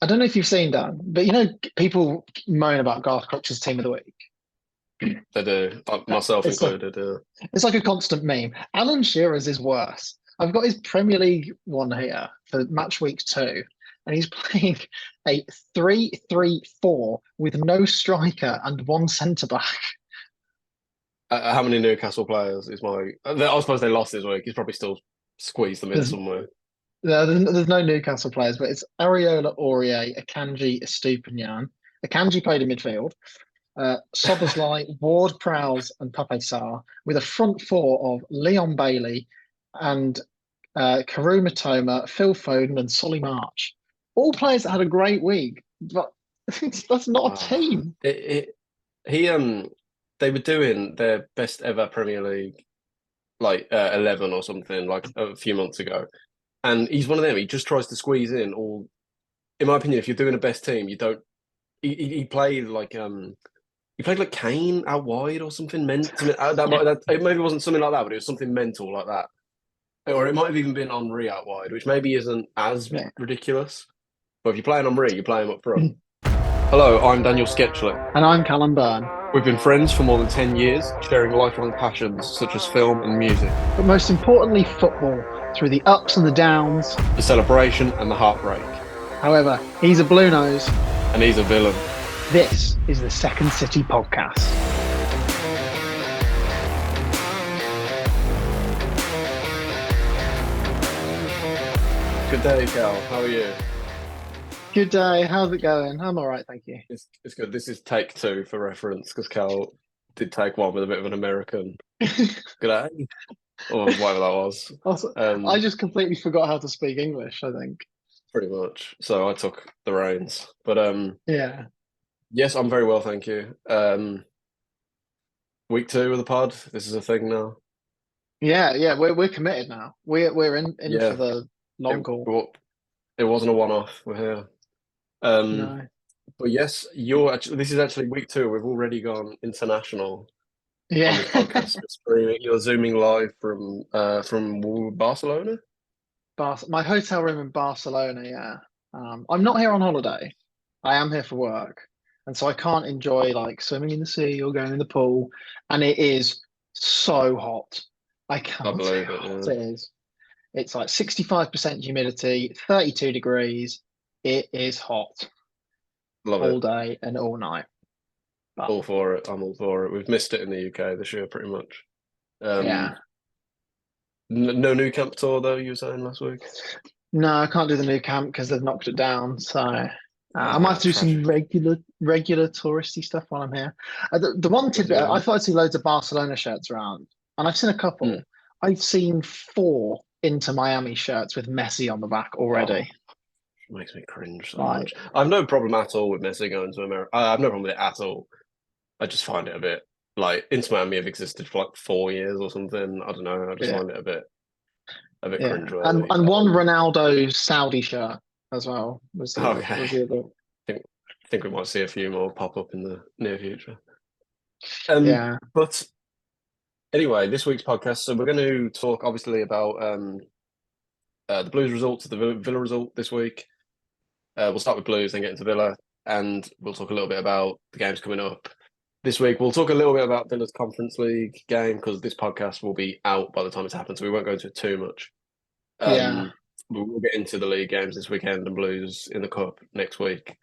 I don't know if you've seen Dan, but you know, people moan about Garth Crutch's team of the week. They do, myself It's like included. it's like a constant meme. Alan Shearer's is worse. I've got his Premier League one here for match week 2, and he's playing a 3-3-4 with no striker and one centre back. How many Newcastle players is my? I suppose they lost this week. He's probably still squeezed them in There's somewhere. there's no Newcastle players, but it's Areola, Aurier, Akanji, Estupinian. Akanji played in midfield. Soboslai, Ward Prowse, and Pape Sarr, with a front four of Leon Bailey and Karuma Toma, Phil Foden, and Solly March. All players that had a great week, but that's not a Ah, team. he they were doing their best ever Premier League 11 or something like a few months ago, and he's one of them. He just tries to squeeze in all. In my opinion, if you're doing a best team, you don't. He played he played like Kane out wide or something. Something it maybe wasn't something like that, but it was something mental like that. Or it might have even been Henri out wide, which maybe isn't as Yeah. ridiculous. But if you're playing Henri, you're playing up front. Hello, I'm Daniel Sketchley. And I'm Callum Byrne. We've been friends for more than 10 years, sharing lifelong passions such as film and music, But most importantly, football, through the ups and the downs. the celebration and the heartbreak. However, he's a blue nose. And he's a villain. This is the Second City podcast. Good day, Cal. How are you? Good day. How's it going? I'm all right, thank you. It's good. This is take 2 for reference because Cal did take one with a bit of an American good day or whatever that was. Also, I just completely forgot how to speak English, I think. Pretty much. So I took the reins. But Yeah. yes, I'm very well, thank you. Week 2 of the pod. This is a thing now. Yeah, we're committed now. We're in Yeah, for the long haul. it wasn't a one-off. We're here. No. But yes, this is actually week 2. We've already gone international on Yeah. this podcast. You're zooming live from Barcelona. My hotel room in Barcelona, yeah. I'm not here on holiday. I am here for work. And so I can't enjoy like swimming in the sea or going in the pool. And it is so hot. I I cannot tell you believe it. how hot Yeah. it is. It's like 65% humidity, 32 degrees. It is hot Love all it. day and all night. But All for it. I'm all for it. We've missed it in the UK this year, pretty much. yeah. Um, no new camp tour though. You were saying last week. No, I can't do the new camp because they've knocked it down. So I might have to do some Tragic. regular touristy stuff while I'm here. The one Good to tidbit, I go. thought I'd see loads of Barcelona shirts around, and I've seen a Hmm. couple. I've seen 4 Inter Miami shirts with Messi on the back already. Oh, makes me cringe so Like, much. I have no problem at all with Messi going to America. I have no problem with it at all. I just find it a bit like Inter Miami have existed for like 4 years or something. I don't know. I just yeah, find it a bit yeah, and cringeworthy. and one Ronaldo Saudi shirt as well Okay. was the other. I think we might see a few more pop up in the near future. Yeah, But anyway, this week's podcast. So we're going to talk obviously about the Blues results, the Villa result this week. We'll start with Blues, then get into Villa, and we'll talk a little bit about the games coming up this week. We'll talk a little bit about Villa's Conference League game because this podcast will be out by the time it's happened, so we won't go into it too much. yeah, But we'll get into the league games this weekend and Blues in the Cup next week.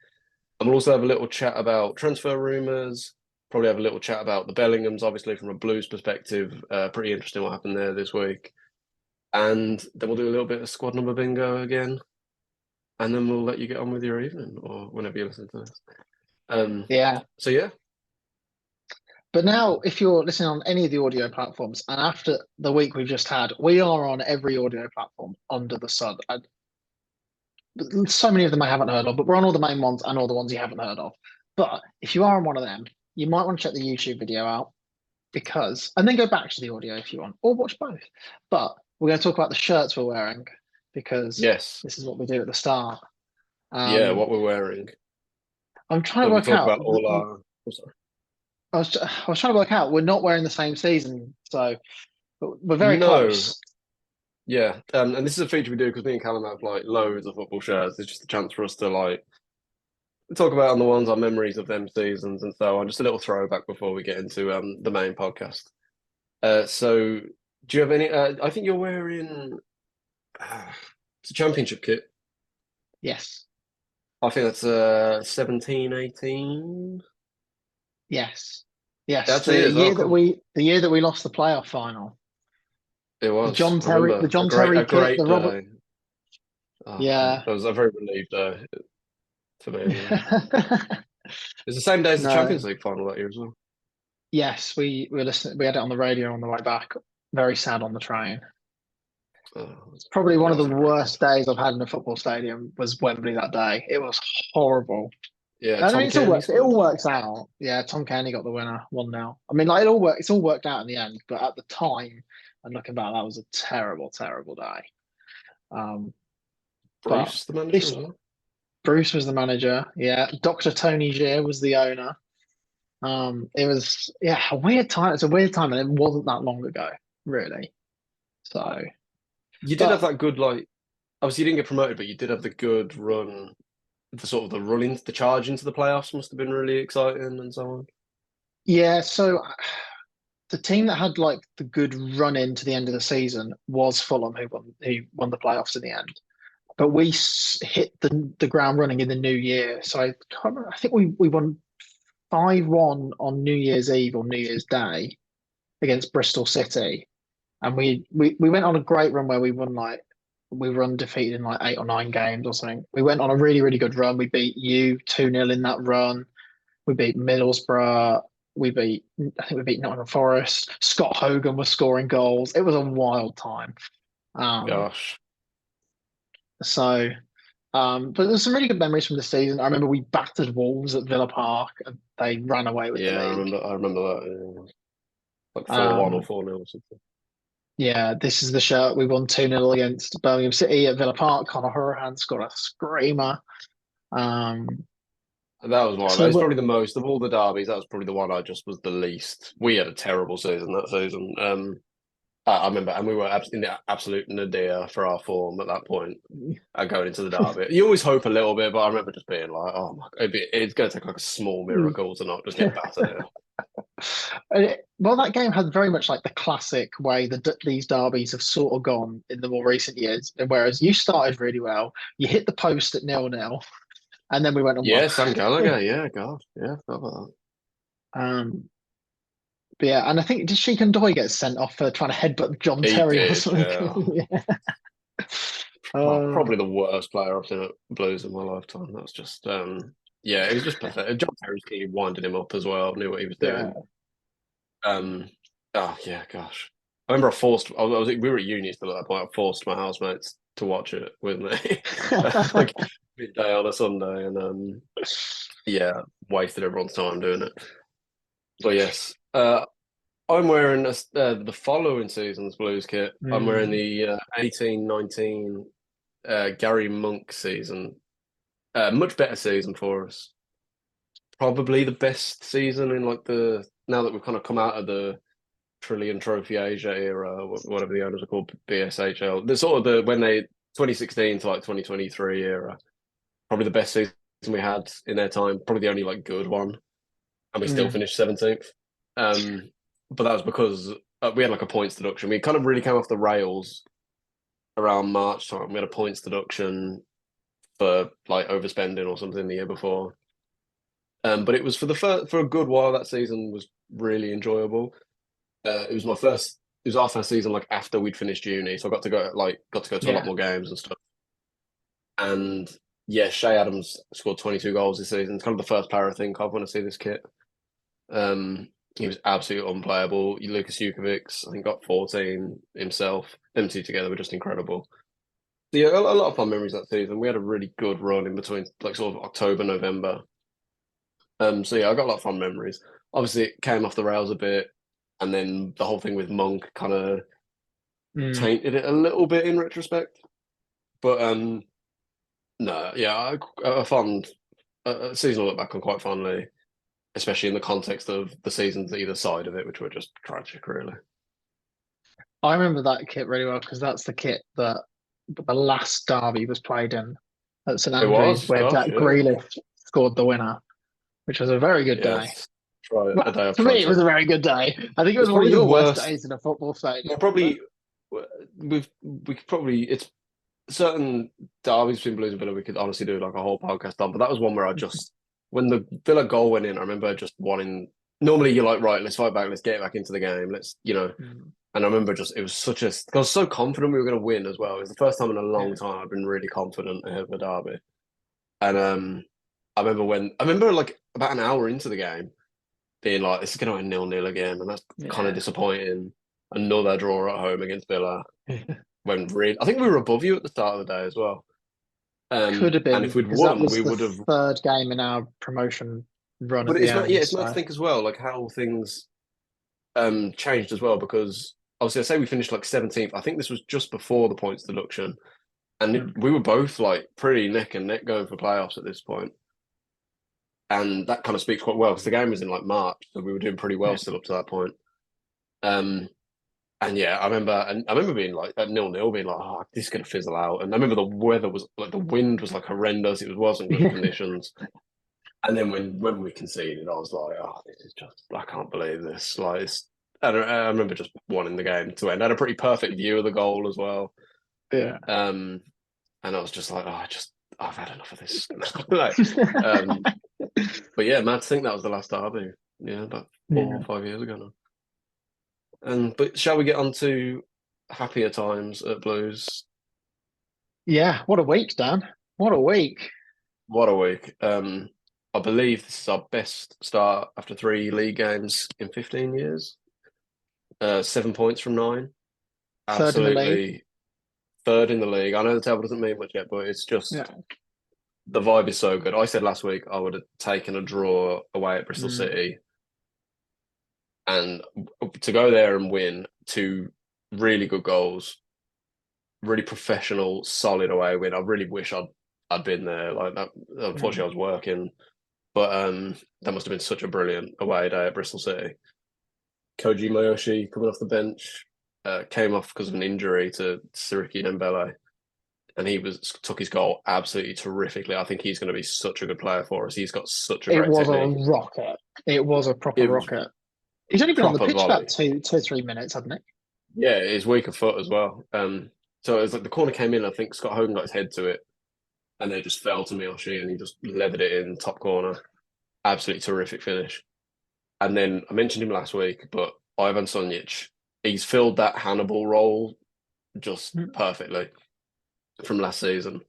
And we'll also have a little chat about transfer rumours, probably have a little chat about the Bellinghams, obviously, from a Blues perspective. Pretty interesting what happened there this week. And then we'll do a little bit of squad number bingo again. And then we'll let you get on with your evening or whenever you listen to this. yeah. So, yeah. But now, if you're listening on any of the audio platforms, and after the week we've just had, we are on every audio platform under the sun. So many of them I haven't heard of, but we're on all the main ones and all the ones you haven't heard of. But if you are on one of them, you might want to check the YouTube video out and then go back to the audio if you want, or watch both. But we're going to talk about the shirts we're wearing because Yes. this is what we do at the start. Yeah, Um, what we're wearing. I'm trying to So we work talk out. about all our. Oh, sorry. I was trying to work out. We're not wearing the same season, so but we're very No. close. Yeah. And this is a feature we do because me and Callum have like loads of football shirts. It's just a chance for us to like talk about on the ones our memories of them seasons and so on. Just a little throwback before we get into the main podcast. So do you have any? I think you're wearing it's a championship kit. Yes, I think that's 17, 18. yes, yes. That's it as well. Come, The year that we lost the playoff final, it the was. John I Terry, the remember John Terry a kit, great the Robert. day. Oh, Yeah. that was a very relieved day for me anyway. It's the same day as the No. Champions League final that year as well. Yes, we were listening. We had it on the radio on the way back. Very sad on the train. Oh, It's probably one that of the was a great day. worst days I've had in a football stadium. Was Wembley that day? It was horrible. Yeah, And I mean, Tom it's all Kearney works. It scored. all works out. Yeah, Tom Kenny got the winner, 1-0. I mean, like it all worked. It's all worked out in the end. But at the time, and looking back, that was a terrible, terrible day. Um, but Bruce, the manager this as well. Bruce was the manager. Yeah, Dr. Tony Gier was the owner. It was a weird time. It's a weird time, and it wasn't that long ago, really. So, You did have but that good, like, obviously you didn't get promoted, but you did have the good run. The sort of the run into the charge into the playoffs must have been really exciting and so on. yeah, so the team that had like the good run into the end of the season was Fulham, who won the playoffs in the end. But we hit the ground running in the new year. So I can't remember, I think we won 5-1 on New Year's Eve or New Year's Day against Bristol City, and we went on a great run where we were undefeated in like 8 or 9 games or something. We went on a really really good run. We beat you 2-0 in that run. We beat Middlesbrough. I think we beat Nottingham Forest. Scott Hogan was scoring goals. It was a wild time. Um, Gosh. so, but there's some really good memories from the season. I remember we battered Wolves at Villa Park and they ran away with the Yeah, league. I remember that. Yeah. Like 4-1 or Um, 4-0 or something. yeah, this is the shirt. We won 2-0 against Birmingham City at Villa Park. Conor Hourihane scored a screamer. Um, That was one. so It's we're, probably the most of all the derbies. That was probably the one I just was the least. We had a terrible season that season. I remember, and we were in the absolute nadir for our form at that point. Going into the derby, you always hope a little bit, but I remember just being like, "Oh my, it's going to take like a small miracle to not just get battered here." well, that game had very much like the classic way that these derbies have sort of gone in the more recent years. Whereas you started really well, you hit the post at 0-0, and then we went and won. Yeah, Sam Gallagher. Yeah, God, yeah, forgot about um, but yeah, and I think did Sheik and Doy get sent off for trying to headbutt John that. He Terry or did. something? Yeah, Yeah. probably the worst player I've seen at Blues in my lifetime. That's just, yeah, it was just pathetic. John Terry's clearly winding him up as well. Knew what he was Yeah. doing. Um, oh yeah, gosh. I remember we were at uni still at that point. I forced my housemates to watch it with me, like midday on a Sunday, and yeah, wasted everyone's time doing it. But yes, I'm wearing the following season's Blues kit. I'm wearing Mm. the 18-19 Gary Monk season. Much better season for us. Probably the best season in like the now that we've kind of come out of the Trillion Trophy Asia era, whatever the owners are called, BSHL. The sort of the when they 2016 to like 2023 era, probably the best season we had in their time. Probably the only like good one, and we still Mm. finished 17th. But that was because we had like a points deduction. We kind of really came off the rails around March time. We had a points deduction for like overspending or something the year before. But it was for a good while. That season was really enjoyable. It was my first. It was our first season, like after we'd finished uni, so I got to go to a lot Yeah. more games and stuff. And yeah, Shay Adams scored 22 goals this season. It's kind of the first player I think of when I see this kit. He was absolutely unplayable. Lucas Jukovic, I think, got 14 himself. Them two together were just incredible. So, yeah, a lot of fun memories that season. We had a really good run in between, like sort of October, November. So yeah, I got a lot of fun memories. Obviously, it came off the rails a bit, and then the whole thing with Monk kind of Mm. tainted it a little bit in retrospect. But no, yeah, I found a season I look back on quite fondly, especially in the context of the seasons either side of it, which were just tragic, really. I remember that kit really well because that's the kit that the last derby was played in at St It Andrews, was, where gosh, Jack yeah. Grealish scored the winner, which was a very good Yeah, day. try a Well, day I've for me, tried it was to. a very good day. I think it was It's one of probably the your worst worst. days in a football Well, stadium, wasn't it? probably we could probably it's certain derbies between Blues and Villa we could honestly do like a whole podcast on, but that was one where I just when the Villa goal went in, I remember just wanting. Normally you're like, right, let's fight back, let's get back into the game, let's. Mm. And I remember just it was such a. I was so confident we were going to win as well. It was the first time in a long Yeah. time I've been really confident ahead of a derby. And I remember like about an hour into the game being like, this is going to end 0-0 again, and that's kind of Yeah. disappointing. Another draw at home against Villa when really, I think we were above you at the start of the day as well. Could have And if been we'd because that won, we was the would have. third game in our promotion run at But the it's not. Yeah, end. it's not to So think as well, like how things changed as well because obviously I say we finished like 17th. I think this was just before the points deduction, and mm. we were both like pretty neck and neck going for playoffs at this point. And that kind of speaks quite well because the game was in like March, so we were doing pretty well Yeah. still up to that point. Um, and yeah, I remember being like at 0-0, being like, oh, this is gonna fizzle out. And I remember the weather was like the wind was like horrendous. It wasn't good conditions. And then when we conceded, I was like, oh, this is just I can't believe this. Like, I remember just wanting the game to end. I had a pretty perfect view of the goal as well. Yeah. Um, and I was just like, oh, I've had enough of this. Like, um, but yeah, mad to think that was the last derby. Yeah, about four or Yeah. 5 years ago now. But shall we get on to happier times at Blues? Yeah. What a week, Dan. What a week. What a week! I believe this is our best start after 3 league games in 15 years. 7 points from 9. Third in the league. Absolutely third in the league. I know the table doesn't mean much yet, but it's Yeah. just the vibe is so good. I said last week I would have taken a draw away at Bristol Mm. City, and to go there and win 2 really good goals, really professional, solid away win. I really wish I'd been there. Like that. Unfortunately, Mm. I was working, but that must have been such a brilliant away day at Bristol City. Koji Mayoshi coming off the bench came off because of an injury to Siriki Dembele, and he took his goal absolutely terrifically. I think he's going to be such a good player for us. He's got such a It great was a technique. rocket. It was a proper It was rocket. He's only been on the proper pitch volley. about two or 3 minutes, hasn't he? Yeah, his weaker foot as well. So it was like the corner came in. I think Scott Hogan got his head to it, and they just fell to Miyoshi, and he just leathered it in top corner. Absolutely terrific finish. And then I mentioned him last week, but Ivan Sonjic, he's filled that Hannibal role just Mm. perfectly from last season.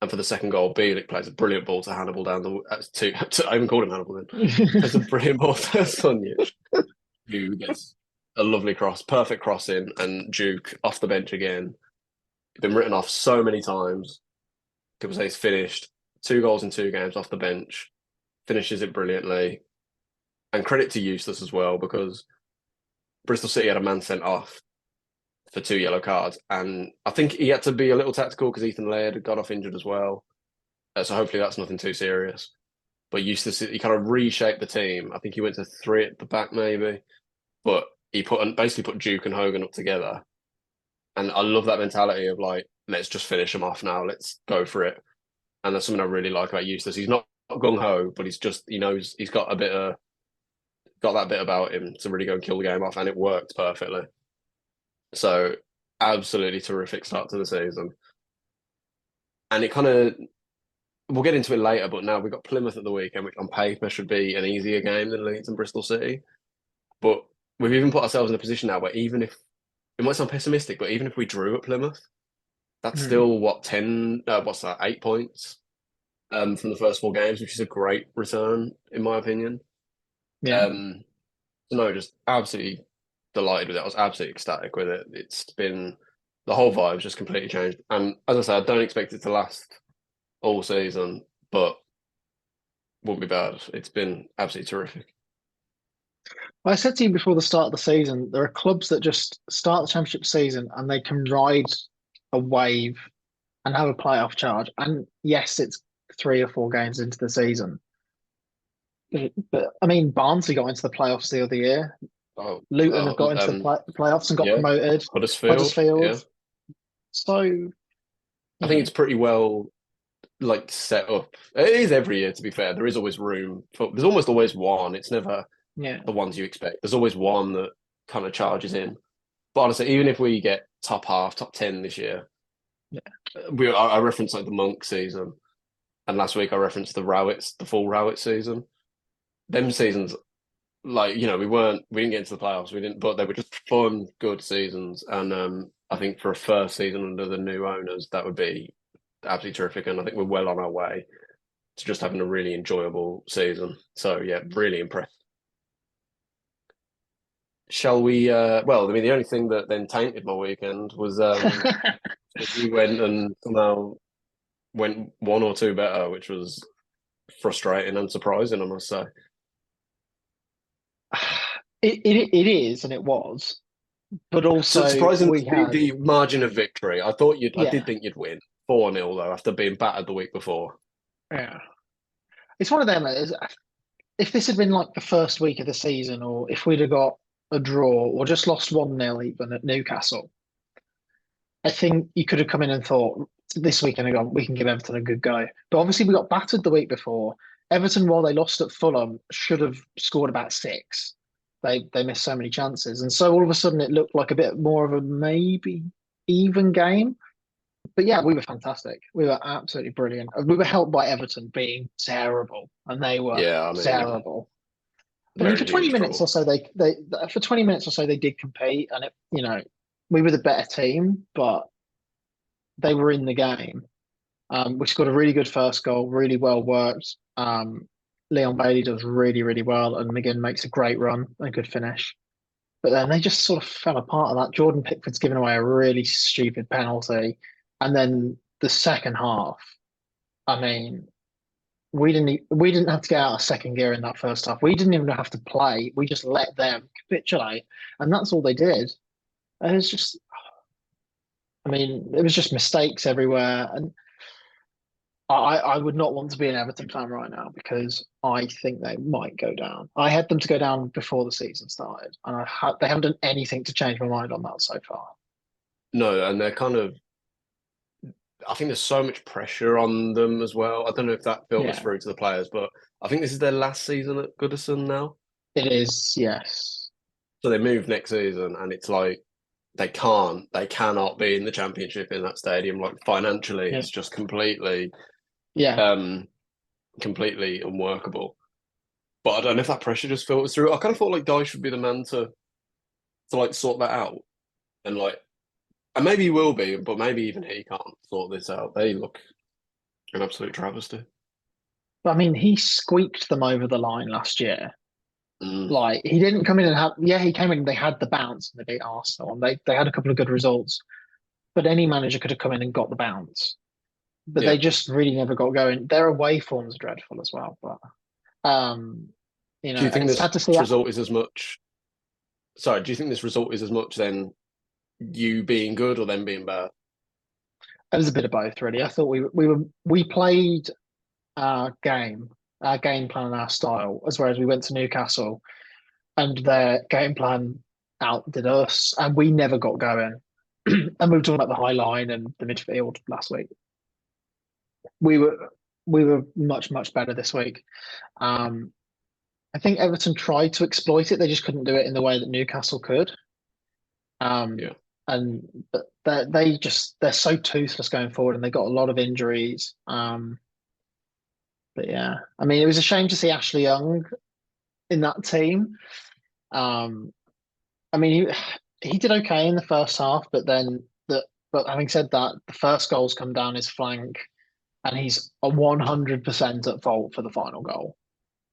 And for the second goal, Bielik plays a brilliant ball to Hannibal down the I even called him Hannibal then. Plays a brilliant ball to Sonjic, who gets a lovely cross, perfect cross in, and Duke off the bench again. Been written off so many times. People say he's finished 2 goals in 2 games off the bench, finishes it brilliantly. And credit to Eustace as well, because Bristol City had a man sent off for 2 yellow cards. And I think he had to be a little tactical because Ethan Laird had got off injured as well. So hopefully that's nothing too serious. But Eustace, he kind of reshaped the team. I think he went to 3 at the back maybe, but he basically put Duke and Hogan up together. And I love that mentality of like, let's just finish him off now. Let's go for it. And that's something I really like about Eustace. He's not gung ho, but he knows he's got that bit about him to really go and kill the game off, and it worked perfectly. So absolutely terrific start to the season. And it kind of we'll get into it later, but now we've got Plymouth at the weekend, which on paper should be an easier game than Leeds and Bristol City. But we've even put ourselves in a position now where even if it might sound pessimistic, but even if we drew at Plymouth, that's Mm. still what 10 what's that, 8 points from the first 4 games, which is a great return in my opinion. Yeah. So no, just absolutely delighted with it. I was absolutely ecstatic with it. It's been the whole vibe's just completely changed. And as I said, I don't expect it to last all season, but wouldn't be bad. It's been absolutely terrific. I said to you before the start of the season, there are clubs that just start the championship season and they can ride a wave and have a playoff charge. And yes, it's 3 or 4 games into the season. But I mean, Barnsley got into the playoffs the other year. Oh, Luton have got into the playoffs and got yeah, promoted. Huddersfield, Huddersfield. yeah. So, I you think know, it's pretty well. like set up. It is every year, to be fair. There is always room for. There's almost always one. It's never Yeah. the ones you expect. There's always one that kind of charges in. But honestly, even if we get top half, top 10 this year, Yeah. I referenced like the Monk season, and last week I referenced the full Rowett season. Them seasons, like we didn't get into the playoffs, we didn't, but they were just fun, good seasons. And I think for a first season under the new owners, that would be absolutely terrific. And I think we're well on our way to just having a really enjoyable season. So yeah, really impressed. Shall we? Well, I mean, the only thing that then tainted my weekend was you went and somehow went one or two better, which was frustrating and surprising, I must say. It is, and it was, but So also surprising we had, the margin of victory. I did yeah, think you'd win 4-0 though after being battered the week before. yeah. It's one of them. If this had been like the first week of the season, or if we'd have got a draw or just lost 1-0 even at Newcastle, I think you could have come in and thought this weekend and gone, we can give Everton a good go. But obviously, we got battered the week before. Everton, while they lost at Fulham, should have scored about six. They missed so many chances, and so all of a sudden it looked like a bit more of a maybe even game. But yeah, we were fantastic. We were absolutely brilliant. We were helped by Everton being terrible, and they were Yeah, I mean, terrible. I mean, they're for in 20 huge minutes trouble. or so, they for 20 minutes or so they did compete, and we were the better team, but they were in the game. We scored a really good first goal, really well worked. Leon Bailey does really, really well, and McGinn makes a great run, a good finish. But then they just sort of fell apart of that. Jordan Pickford's given away a really stupid penalty, and then the second half. I mean, we didn't have to get out of second gear in that first half. We didn't even have to play. We just let them capitulate, and that's all they did. And it was just, I mean, it was just mistakes everywhere, and I would not want to be an Everton fan right now because I think they might go down. I had them to go down before the season started, and they haven't done anything to change my mind on that so far. No, and they're kind of. I think there's so much pressure on them as well. I don't know if that filters Yeah, through to the players, but I think this is their last season at Goodison now. it is. Yes. So they move next season, and it's like they cannot be in the championship in that stadium. Like financially, Yeah. it's just Yeah. um, completely unworkable. But I don't know if that pressure just filters through. I kind of thought like Dyche would be the man to like sort that out, and and maybe he will be, but maybe even he can't sort this out. They look an absolute travesty. But I mean, he squeaked them over the line last year. Mm, Like he didn't come in and have. Yeah, he came in. And they had the bounce and they beat Arsenal, and they had a couple of good results. But any manager could have come in and got the bounce. But yeah. they just really never got going. Their away forms are dreadful as well. But um, Do you and think it's this sad to see. It result is as much? Sorry, do you think this result is as much then you being good or them being bad? was a bit of both, really. I thought we played our game plan, and our style, as well as we went to Newcastle, and their game plan outdid us, and we never got going. And we were talking about the high line and the midfield last week. We were we were much better this week. Um, I think Everton tried to exploit it; they just couldn't do it in the way that Newcastle could. Um, Yeah. and but they're so toothless going forward, and they got a lot of injuries. But yeah, I mean, it was a shame to see Ashley Young in that team. Um, I mean, he did okay in the first half, but having said that, the first goal's come down his flank, and he's a 100% at fault for the final goal.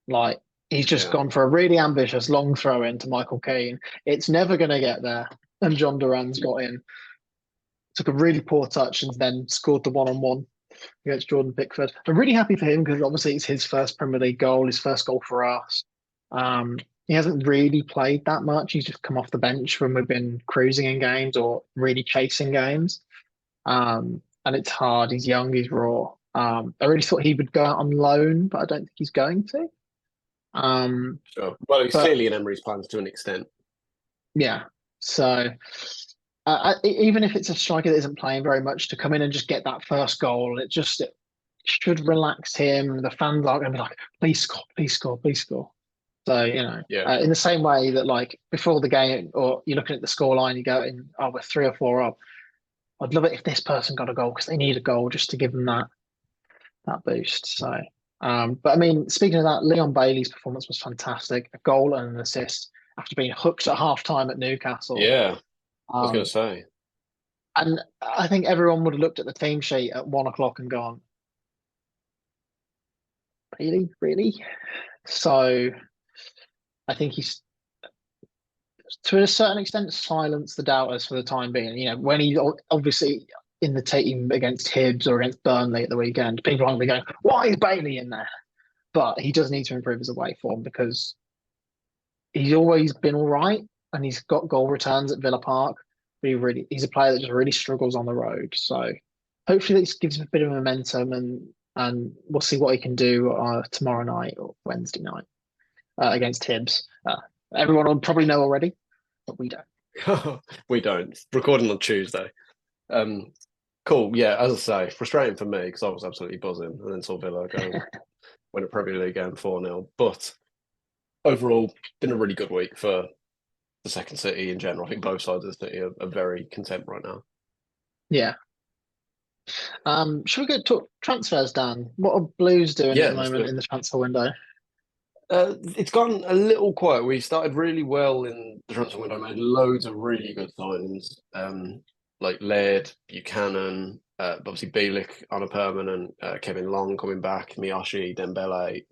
Like he's just Yeah. gone for a really ambitious long throw in to Michael Keane. It's never going to get there, and John Duran's got in, took a really poor touch, and then scored the one-on-one against Jordan Pickford. I'm really happy for him because obviously it's his first Premier League goal, his first goal for us. He hasn't really played that much. He's just come off the bench when we've been cruising in games or really chasing games. And it's hard. He's young. He's raw. I really thought he would go out on loan, but I don't think he's going to. Sure. Well, it's But clearly in Emery's plans to an extent. yeah, so even if it's a striker that isn't playing very much, to come in and just get that first goal, it just should relax him. The fans are going to be like, please score, please score, please score. So, Yeah. in the same way that like before the game, or you're looking at the scoreline, you go, oh, we're 3 or 4 up. I'd love it if this person got a goal because they need a goal just to give them that boost. So, but I mean, speaking of that, Leon Bailey's performance was fantastic. A goal and an assist after being hooked at half time at Newcastle. Yeah. I was going to Um, say. and I think everyone would have looked at the team sheet at 1 o'clock and gone, really, really. So I think he's to a certain extent silenced the doubters for the time being. When he's obviously in the team against Hibs or against Burnley at the weekend, people aren't going, why is Bailey in there? But he does need to improve his away form because he's always been all right and he's got goal returns at Villa Park. But he's a player that just really struggles on the road. So hopefully this gives him a bit of momentum and we'll see what he can do tomorrow night or Wednesday night against Hibs. Everyone will probably know already, but we don't. We don't. Recording on Tuesday. Cool. Yeah, as I say, frustrating for me because I was absolutely buzzing and then saw Villa go win a Premier League game 4-0. But overall, been a really good week for the second city in general. I think both sides of the city are very content right now. Yeah. Should we go talk transfers, Dan? What are Blues doing at Yeah, the let's do moment it. in the transfer window? It's gone a little quiet. We started really well in the transfer window, made loads of really good signings, like Laird, Buchanan, obviously Bielik on a permanent, Kevin Long coming back, Miyoshi, Dembele,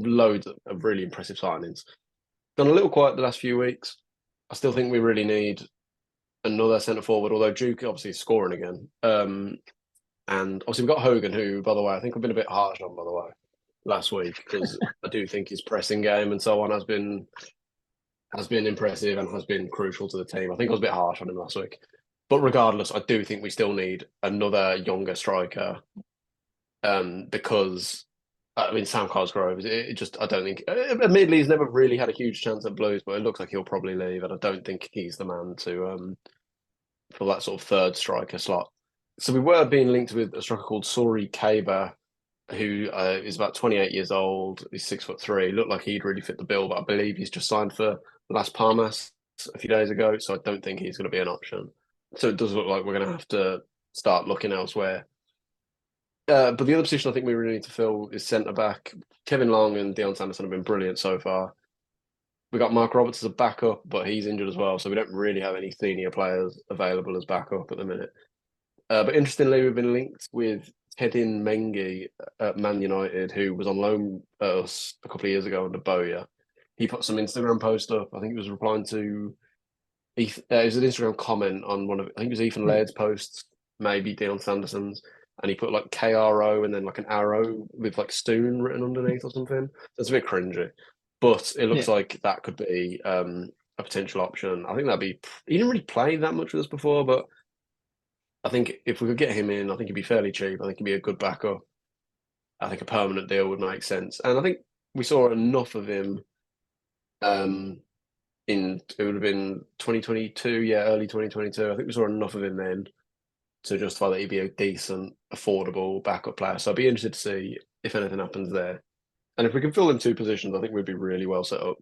loads of really impressive signings. Gone a little quiet the last few weeks. I still think we really need another centre forward, although Duke obviously is scoring again. And obviously we've got Hogan, who, by the way, I think I've been a bit harsh on, by the way, last week because I do think his pressing game and so on has been impressive and has been crucial to the team. I think I was a bit harsh on him last week, but regardless, I do think we still need another younger striker. Because I mean Sam Cosgrove, it just I don't think. Admittedly, he's never really had a huge chance at Blues, but it looks like he'll probably leave, and I don't think he's the man to for that sort of third striker slot. So we were being linked with a striker called Sori Kaba, who is about 28 years old. He's 6'3". Looked like he'd really fit the bill, but I believe he's just signed for Las Palmas a few days ago, so I don't think he's going to be an option. So it does look like we're going to have to start looking elsewhere. But the other position I think we really need to fill is centre back. Kevin Long and Dion Sanderson have been brilliant so far. We got Mark Roberts as a backup, but he's injured as well, so we don't really have any senior players available as backup at the minute. But interestingly, we've been linked with Tedin Mengi at Man United, who was on loan at us a couple of years ago under Bowyer. He put some Instagram post up. I think he was replying to it was an Instagram comment on I think it was Ethan Laird's posts, maybe Dion Sanderson's, and he put like KRO and then like an arrow with like Stoon written underneath or something. So it's a bit cringy, but it looks Yeah. like that could be a potential option. I think that'd be. He didn't really play that much with us before, but I think if we could get him in, I think he'd be fairly cheap. I think he'd be a good backup. I think a permanent deal would make sense, and I think we saw enough of him. It would have been 2022, yeah, early 2022. I think we saw enough of him then to justify that he'd be a decent, affordable backup player. So I'd be interested to see if anything happens there. And if we can fill in two positions, I think we'd be really well set up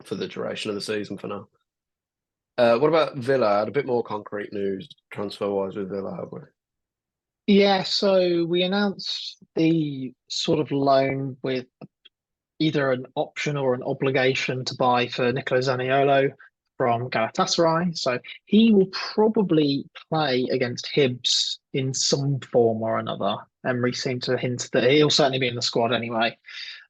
for the duration of the season for now. What about Villa? I had a bit more concrete news transfer-wise with Villa, have we? Yeah, so we announced the sort of loan with either an option or an obligation to buy for Nicolo Zaniolo from Galatasaray. So he will probably play against Hibs in some form or another. Emery seemed to hint that he'll certainly be in the squad anyway.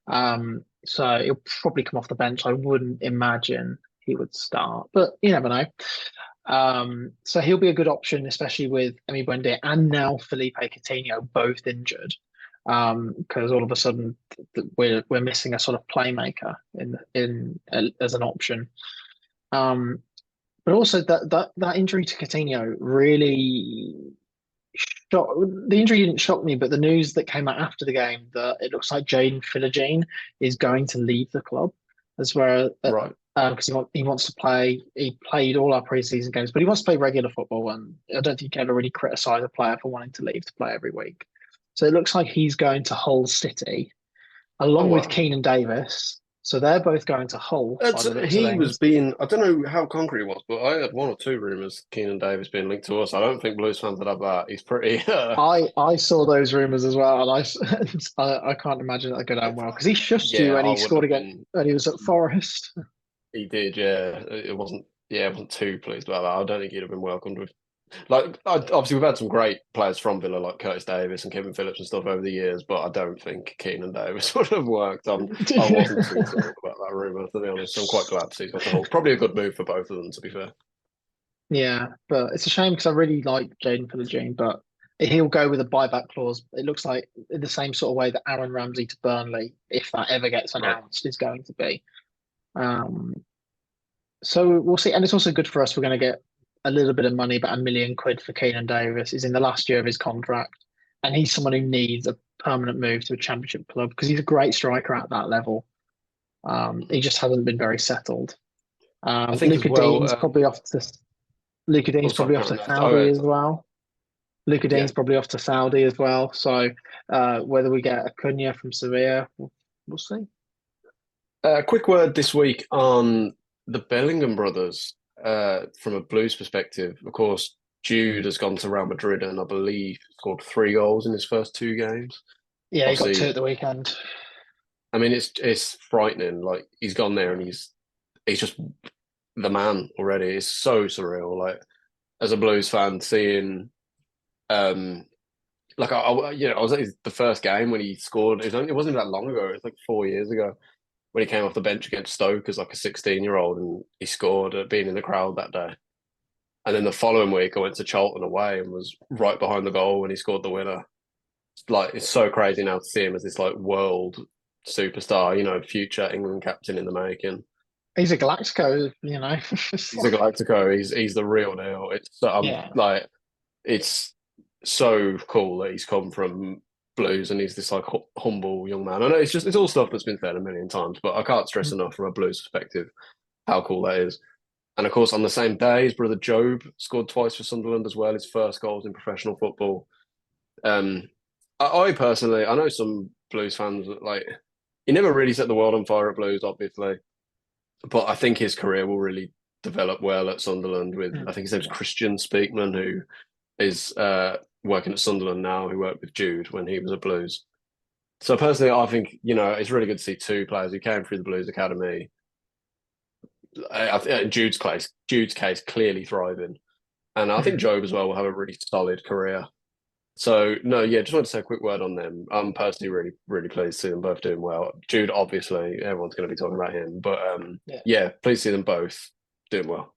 So he'll probably come off the bench. I wouldn't imagine he would start, but you never know. So he'll be a good option, especially with Emi Buendia and now Felipe Coutinho both injured. Because all of a sudden we're missing a sort of playmaker in as an option. But also that injury to Coutinho really the injury didn't shock me, but the news that came out after the game that it looks like Jane Philogene is going to leave the club as well. Right. Because he wants to play. He played all our preseason games, but he wants to play regular football, and I don't think you can ever really criticise a player for wanting to leave to play every week. So it looks like he's going to Hull City Oh along with wow. Keenan Davis. So they're both going to Hull by the looks of He was things. being, I don't know how concrete it was, but I had one or two rumours Keenan Davis being linked to us. I don't think Blues fans would have that. He's pretty, I saw those rumours as well, and I can't imagine that go down well because he shushed you yeah, when I he wouldn't scored have again been. when he was at Forest. He did, yeah. Yeah, I wasn't too pleased about that. I don't think he'd have been welcomed with. Obviously, we've had some great players from Villa, like Curtis Davis and Kevin Phillips and stuff over the years, but I don't think Keenan Davis would have worked. I wasn't too thrilled about that rumour, to be honest. I'm quite glad to see he's got the whole. Probably a good move for both of them, to be fair. Yeah, but it's a shame because I really like Jaden for the Gene, but he'll go with a buyback clause. It looks like in the same sort of way that Aaron Ramsey to Burnley, if that ever gets Right. announced, is going to be. Um, so we'll see, and it's also good for us. We're going to get a little bit of money, about £1 million for Keenan Davis. He's in the last year of his contract, and he's someone who needs a permanent move to a championship club because he's a great striker at that level. He just hasn't been very settled. I think as Luca well. Dean's probably off to Luca Oh, Dean's sorry, probably off to Karen. Oh, Saudi yeah, as well. Luca yeah. Dean's probably off to Saudi as well. So whether we get Acuna from Sevilla, we'll see. Quick word this week on the Bellingham brothers. From a Blues perspective, of course, Jude has gone to Real Madrid and I believe scored 3 goals in his first 2 games. Yeah, he got two Obviously, at the weekend. I mean it's frightening. Like he's gone there and he's just the man already. It's so surreal. Like as a Blues fan, seeing um I was at the first game when he scored. It wasn't even that long ago. It was like 4 years ago when he came off the bench against Stoke as like a 16-year-old and he scored at being in the crowd that day. And then the following week, I went to Charlton away and was right behind the goal when he scored the winner. Like it's so crazy now to see him as this like world superstar, future England captain in the making. He's a Galactico, He's a Galactico. He's the real deal. Yeah, It's so cool that he's come from Blues and he's this like humble young man. I know it's all stuff that's been said a million times, but I can't stress enough from a Blues perspective how cool that is. And of course, on the same day, his brother Job scored twice for Sunderland as well. His first goals in professional football. Um, I personally, I know some Blues fans like he never really set the world on fire at Blues, obviously, but I think his career will really develop well at Sunderland. With I think his name's yeah. Christian Speakman, who is working at Sunderland now, who worked with Jude when he was at Blues. So personally, I think it's really good to see two players who came through the Blues academy. Jude's case clearly thriving, and I think Mhm. Job as well will have a really solid career. So no, yeah, just want to say a quick word on them. I'm personally really, really pleased to see them both doing well. Jude, obviously, everyone's going to be talking about him, but Yeah. yeah, pleased to see them both doing well.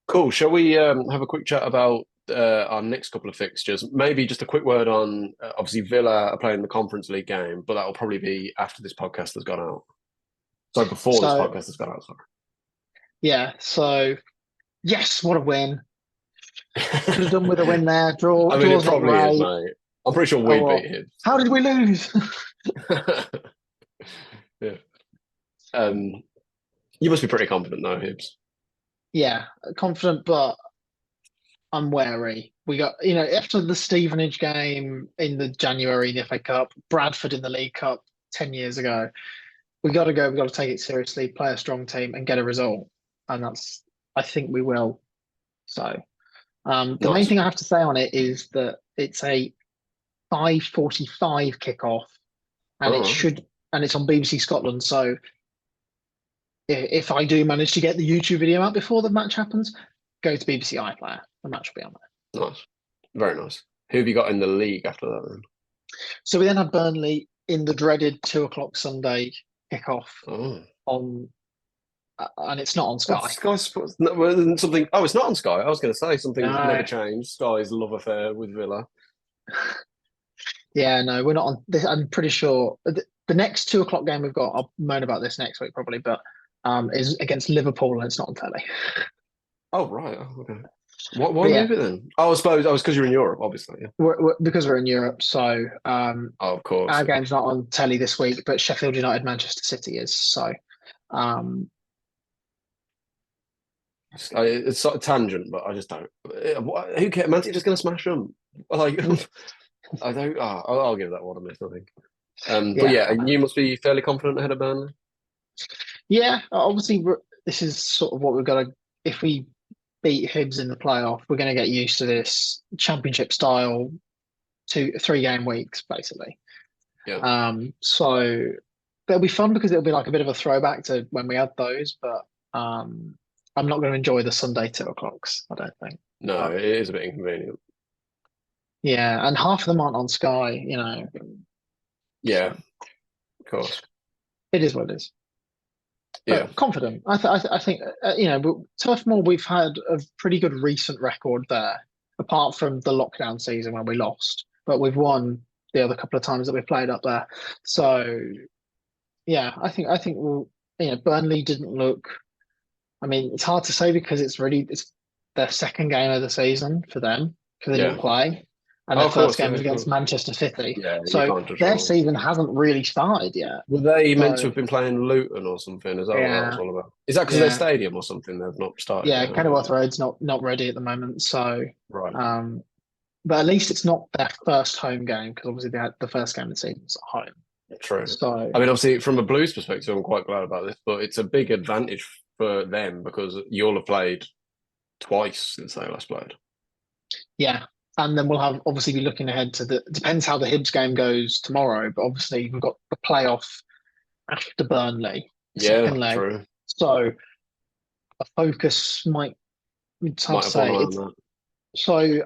Cool. Shall we have a quick chat about our next couple of fixtures? Maybe just a quick word on obviously Villa are playing the Conference League game, but that will probably be after this podcast has gone out. So before this So podcast has gone out. yeah, so yes, what a win! Could have Sorry. done with a win there. I mean, it Draw's not probably is, great. mate. I'm pretty sure Oh we beat well. him. How did we lose? Yeah. Um, you must be pretty confident though, Hibbs. Yeah, confident, but I'm wary. We got, after the Stevenage game in the January in the FA Cup, Bradford in the League Cup 10 years ago, we got to go. We got to take it seriously, play a strong team, and get a result. And I think we will. So, the main Nice. thing I have to say on it is that it's a 5:45 kickoff, and All right. and it's on BBC Scotland. So, if I do manage to get the YouTube video out before the match happens, go to BBC iPlayer. The match will be on there. Nice. Very nice. Who have you got in the league after that then? So we then have Burnley in the dreaded 2 o'clock Sunday kickoff Oh. on, and it's not on What's Sky. Sky Sports? No, well, then something. Oh, it's not on Sky. I was going to say something's never No, changed. Sky's love affair with Villa. yeah, no, we're not on. I'm pretty sure the next 2 o'clock game we've got. I'll moan about this next week probably, but is against Liverpool and it's not on telly. Oh, right. Oh, okay. Why But yeah, move it then? Oh, I suppose. Oh, it's because you're in Europe, obviously. Yeah. because we're in Europe, so Oh, of course. our Yeah. game's not on telly this week, but Sheffield United, Manchester City is. So um, It's sort of tangent, but I just don't. Who cares? Man City just going to smash them. Like, I don't. I'll give that one a miss, I think. But Yeah, yeah, you must be fairly confident ahead of Burnley. yeah. Obviously, this is sort of what we've got to. If we beat Hibs in the playoff, we're going to get used to this championship style 3 game weeks, basically. Yeah, So it'll be fun because it'll be like a bit of a throwback to when we had those, but I'm not going to enjoy the Sunday 2 o'clocks, I don't think. no, But it is a bit inconvenient. yeah, and half of them aren't on Sky. Yeah, So of course. it is what it is. Yeah, But confident. I think Turf Moor, we've had a pretty good recent record there, apart from the lockdown season when we lost. But we've won the other couple of times that we played up there. So yeah, I think Burnley didn't look. I mean, it's hard to say because it's their second game of the season for them because they yeah. didn't play, and Oh, their of first course, yeah, game was of against course. Manchester City. Yeah, you So can't judge them their all. season hasn't really started yet. Were they meant to So have been playing Luton or something? Is that what that was yeah, all about? Is that because of their yeah, stadium or something? They've not started yeah. yet, have Kenilworth they? Road's not ready at the moment. So, Right. um, but at least it's not their first home game because obviously they had the first game of the season was at home. True. So I mean, obviously, from a Blues perspective, I'm quite glad about this, but it's a big advantage for them because you'll have played twice since they last played. yeah. And then we'll have obviously be looking ahead to the depends how the Hibs game goes tomorrow, but obviously we've got the playoff after Burnley, the Yeah, second leg. true. So a focus might, it's hard Might to have one eye say. on It's that. so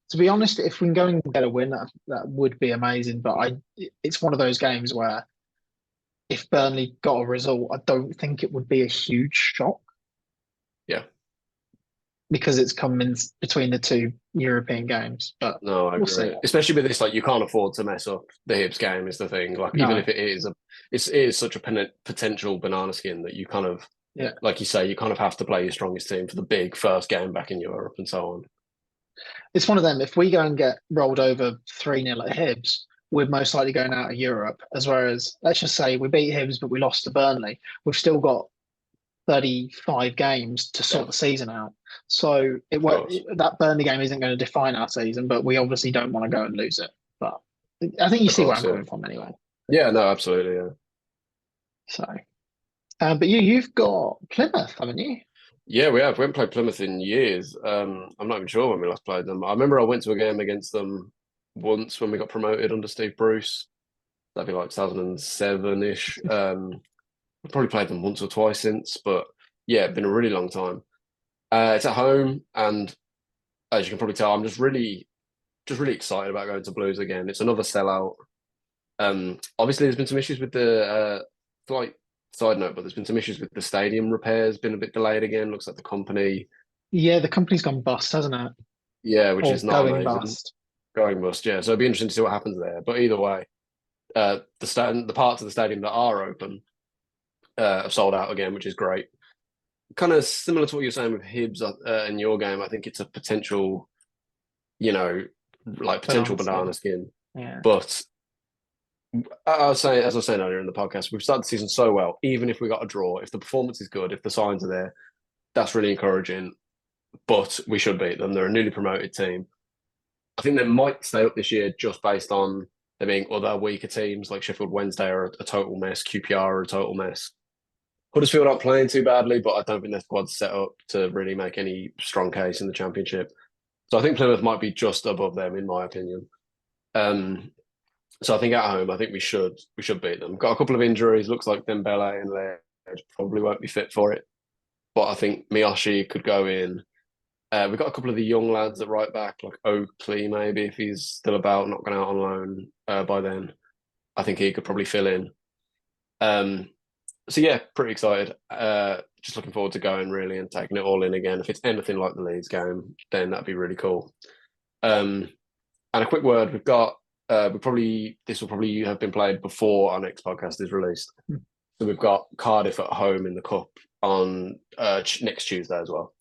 to be honest, if we can go and get a win, that would be amazing. But it's one of those games where if Burnley got a result, I don't think it would be a huge shock Yeah. because it's come in between the two European games. But No, I we'll see. agree. Especially with this, like you can't afford to mess up the Hibs game is the thing. Like even No, if it is such a potential banana skin that you kind of, yeah, like you say, you kind of have to play your strongest team for the big first game back in Europe and so on. it's one of them. If we go and get rolled over 3-0 at Hibs, we're most likely going out of Europe. As whereas, let's just say we beat Hibs, but we lost to Burnley. We've still got 35 games to Yeah, sort the season out. So of course, that Burnley game isn't going to define our season, but we obviously don't want to go and lose it. But I think you of see where course, I'm yeah, coming from anyway. yeah, no, absolutely, yeah, So, but you've got Plymouth, haven't you? yeah. We haven't played Plymouth in years. I'm not even sure when we last played them. I remember I went to a game against them once when we got promoted under Steve Bruce. That'd be like 2007 ish. I've probably played them once or twice since, but yeah, it's been a really long time. It's at home, and as you can probably tell, I'm just really excited about going to Blues again. It's another sellout. Obviously, there's been some issues with the slight side note, but there's been some issues with the stadium repairs, been a bit delayed again. Looks like the company, Yeah, the company's gone bust, hasn't it? yeah, which Or is not going amazing. bust. Going must, yeah. So it'd be interesting to see what happens there. But either way, the parts of the stadium that are open have sold out again, which is great. Kind of similar to what you're saying with Hibs in your game. I think it's a potential, you know, like potential Banana banana skin. skin. Yeah. But I was saying, as I was saying earlier in the podcast, we've started the season so well. Even if we got a draw, if the performance is good, if the signs are there, that's really encouraging. But we should beat them. They're a newly promoted team. I think they might stay up this year just based on there being other weaker teams like Sheffield Wednesday are a total mess, QPR are a total mess. Huddersfield aren't playing too badly, but I don't think their squad's set up to really make any strong case in the Championship. So I think Plymouth might be just above them, in my opinion. Um, so I think at home, I think we should beat them. Got a couple of injuries. Looks like Dembele and Laird probably won't be fit for it, but I think Miyoshi could go in. We've got a couple of the young lads at right back, like Oakley, maybe if he's still about, not gone out on loan by then. I think he could probably fill in. Um, so yeah, pretty excited. Just looking forward to going really and taking it all in again. If it's anything like the Leeds game, then that'd be really cool. Um, and a quick word, we've got this will probably have been played before our next podcast is released. So we've got Cardiff at home in the cup on next Tuesday as well.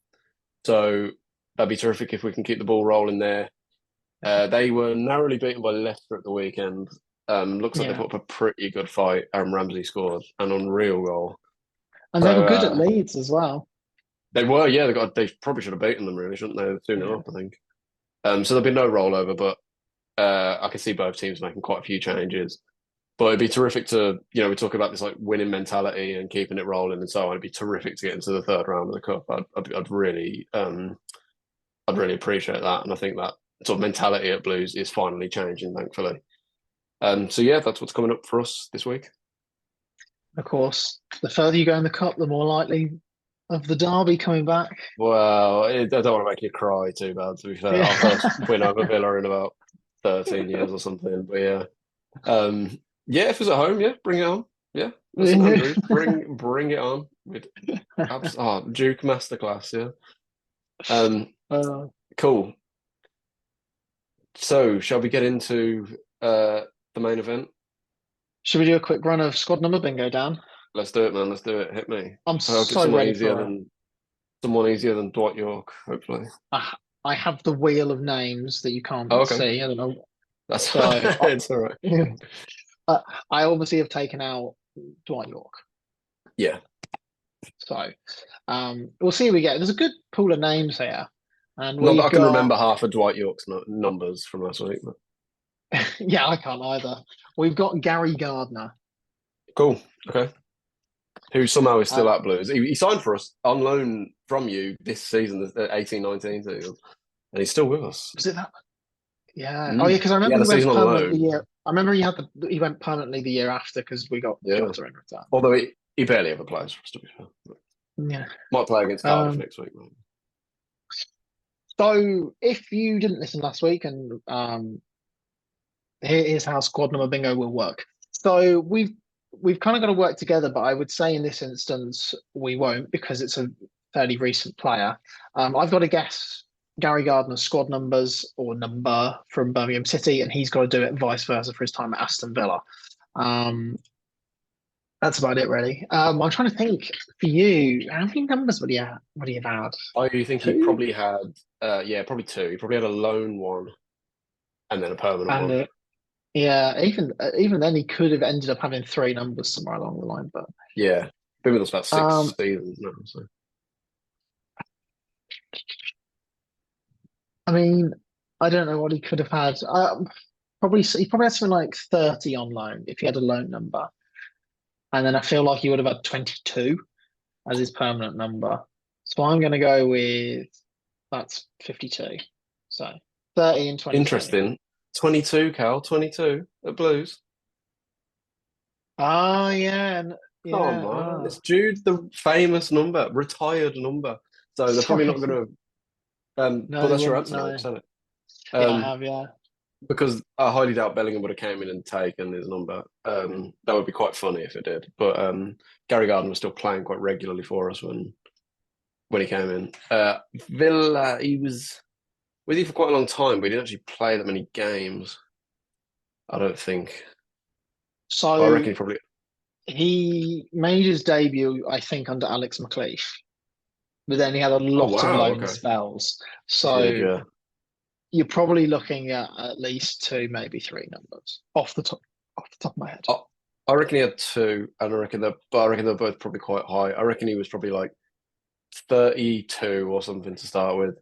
So that'd be terrific if we can keep the ball rolling there. They were narrowly beaten by Leicester at the weekend. Looks like they Yeah. put up a pretty good fight. Aaron Ramsey scored an unreal goal. And they were So good at Leeds as well. they were, yeah, they probably should have beaten them really, shouldn't they? 2-0 Yeah. up, I think. So there'll be no rollover, but I can see both teams making quite a few changes. But it'd be terrific to, we talk about this like winning mentality and keeping it rolling and so on. It'd be terrific to get into the third round of the cup. I'd really appreciate that, and I think that sort of mentality at Blues is finally changing, thankfully. So yeah, that's what's coming up for us this week. Of course, the further you go in the cup, the more likely of the derby coming back. Well, I don't want to make you cry too bad. To be fair, our first win over Villa in about 13 years or something. But yeah, yeah, if it's at home, yeah, bring it on. Yeah, listen, Andrew, bring it on with Duke masterclass. Yeah, cool. So, shall we get into the main event? Should we do a quick run of squad number bingo, Dan? Let's do it, man. Let's do it. Hit me. I'm I hope it's so ready for it. someone easier than Dwight York. Hopefully. I have the wheel of names that you can't Oh, okay. see. I don't know. That's so, it's all right. I obviously have taken out Dwight York. Yeah. So we'll see what we get. There's a good pool of names here. And Not that I can remember half of Dwight York's numbers from last week. But... yeah, I can't either. We've got Gary Gardner. Cool. Okay. Who somehow is still at Blues. He signed for us on loan from you this season, the 18-19 season, and he's still with us. Was it that? Yeah. Oh, yeah, because I remember he went permanent the year. I remember he went permanently the year after because we got Jota in return. Although he barely ever plays for us, to be fair. Yeah. Might play against Cardiff next week, maybe. So if you didn't listen last week, and here is how squad number bingo will work. So we've kind of got to work together, but I would say in this instance we won't because it's a fairly recent player. I've got to guess Gary Gardner's squad numbers or number from Birmingham City, and he's got to do it vice versa for his time at Aston Villa. That's about it, really. I'm trying to think for you. How many numbers would he have had? I think he probably had, probably two. He probably had a loan one, and then a permanent one. Yeah, even then, he could have ended up having three numbers somewhere along the line. But yeah, been with us about 6 seasons now. So. I mean, I don't know what he could have had. He probably had something like 30 on loan if he had a loan number, and then I feel like he would have had 22 as his permanent number. So I'm going to go with that's 52. So 30 and 22. Interesting. 22, Cal. 22 at Blues. Oh yeah. Come on, it's Jude, the famous number, retired number. So they're probably not going to. But that's your answer, isn't it? Yeah, I have, yeah. Because I highly doubt Bellingham would have came in and taken his number. That would be quite funny if it did. But Gary Gardner was still playing quite regularly for us when he came in. Villa, he was with you for quite a long time, but he didn't actually play that many games. I don't think. So I reckon he made his debut, I think, under Alex McLeish. But then he had a lot of loan spells. So you're probably looking at least two, maybe three numbers off the top of my head. I reckon he had two, and I reckon they're both probably quite high. I reckon he was probably like 32 or something to start with.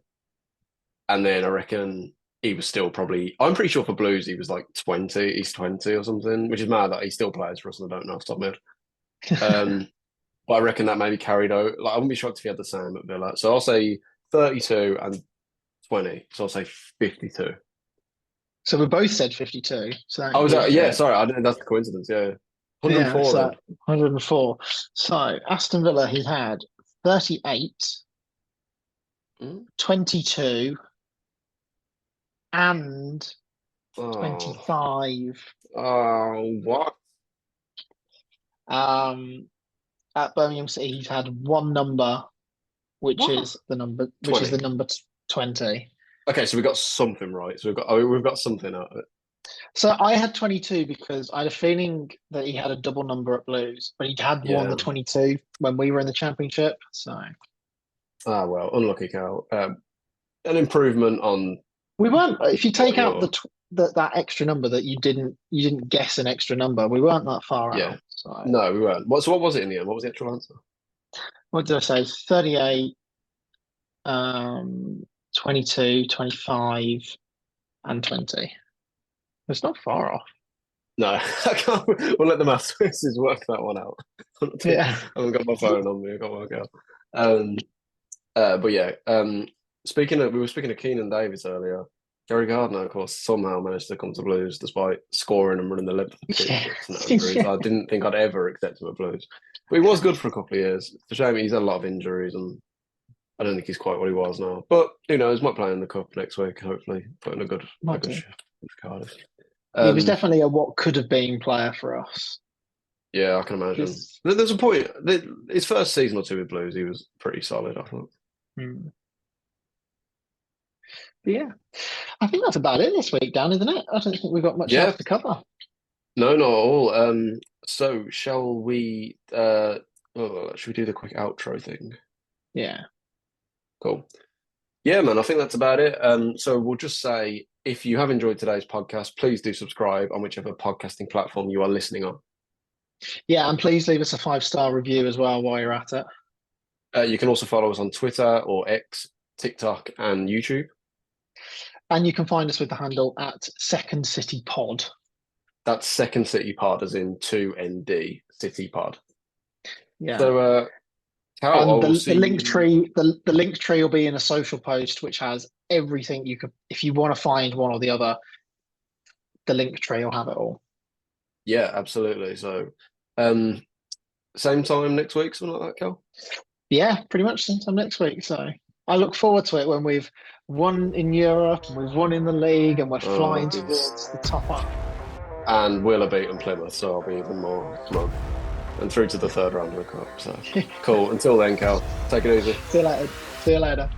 And then I reckon he was still probably, I'm pretty sure for Blues he was like 20, he's 20 or something, which is mad that he still plays for us and I don't know off the top of my head. But I reckon that maybe carried out. Like I wouldn't be shocked if he had the same at Villa. So I'll say 32 and 20. So I'll say 52. So we both said 52. So sorry, that's the coincidence. Yeah, 104. Yeah, so 104. So Aston Villa, he had 38, 22, and 25. Oh, what? At Birmingham City, he's had one number, which is the number 20. Okay, so we got something right. So we've got something out of it. So I had 22 because I had a feeling that he had a double number at Blues, but he had won the 22 when we were in the Championship. So. Well, unlucky, Cal. An improvement on. We weren't. If you take out that extra number that you didn't guess an extra number, we weren't that far out. So. No, we weren't. So what was it in the end? What was the actual answer? What did I say? 38, 22, 25, and 20. It's not far off. No, I can't. We'll let the maths quizzes work that one out. I Yeah. haven't got my phone on me. I can't work out. Um, but yeah. We were speaking of Keenan Davis earlier. Gary Gardner, of course, somehow managed to come to Blues despite scoring and running the length of the pitch Yeah. with no injuries. Yeah. I didn't think I'd ever accept him at Blues, but he was good for a couple of years. It's a shame he's had a lot of injuries, and I don't think he's quite what he was now. But who knows? Might play in the cup next week. Hopefully, putting a Might good do. shift for Cardiff. He was Um, definitely a what could have been player for us. yeah, I can imagine. This, There's a point. His first season or two with Blues, he was pretty solid. I thought. hmm. But yeah, I think that's about it this week, Dan, isn't it? I don't think we've got much Yeah, else to cover. no, not at all. So shall we? Should we do the quick outro thing? Yeah. Cool. Yeah, man, I think that's about it. So we'll just say if you have enjoyed today's podcast, please do subscribe on whichever podcasting platform you are listening on. Yeah, and please leave us a 5-star review as well while you're at it. You can also follow us on Twitter or X, TikTok, and YouTube. And you can find us with the handle at Second City Pod. That's Second City Pod, as in 2ND City Pod. Yeah. So, Cal, I And will the see link you. tree, the link tree will be in a social post which has everything you could, if you want to find one or the other, the link tree will have it all. Yeah, absolutely. So, um, same time next week, something like that, Cal. Yeah, pretty much sometime next week. So I look forward to it when we've won in Europe, and we've won in the league, and we're flying towards the top up. And we'll have beaten Plymouth, so I'll be even more smug. And through to the third round of the cup. So cool. Until then, Cal, take it easy. See you later. See you later.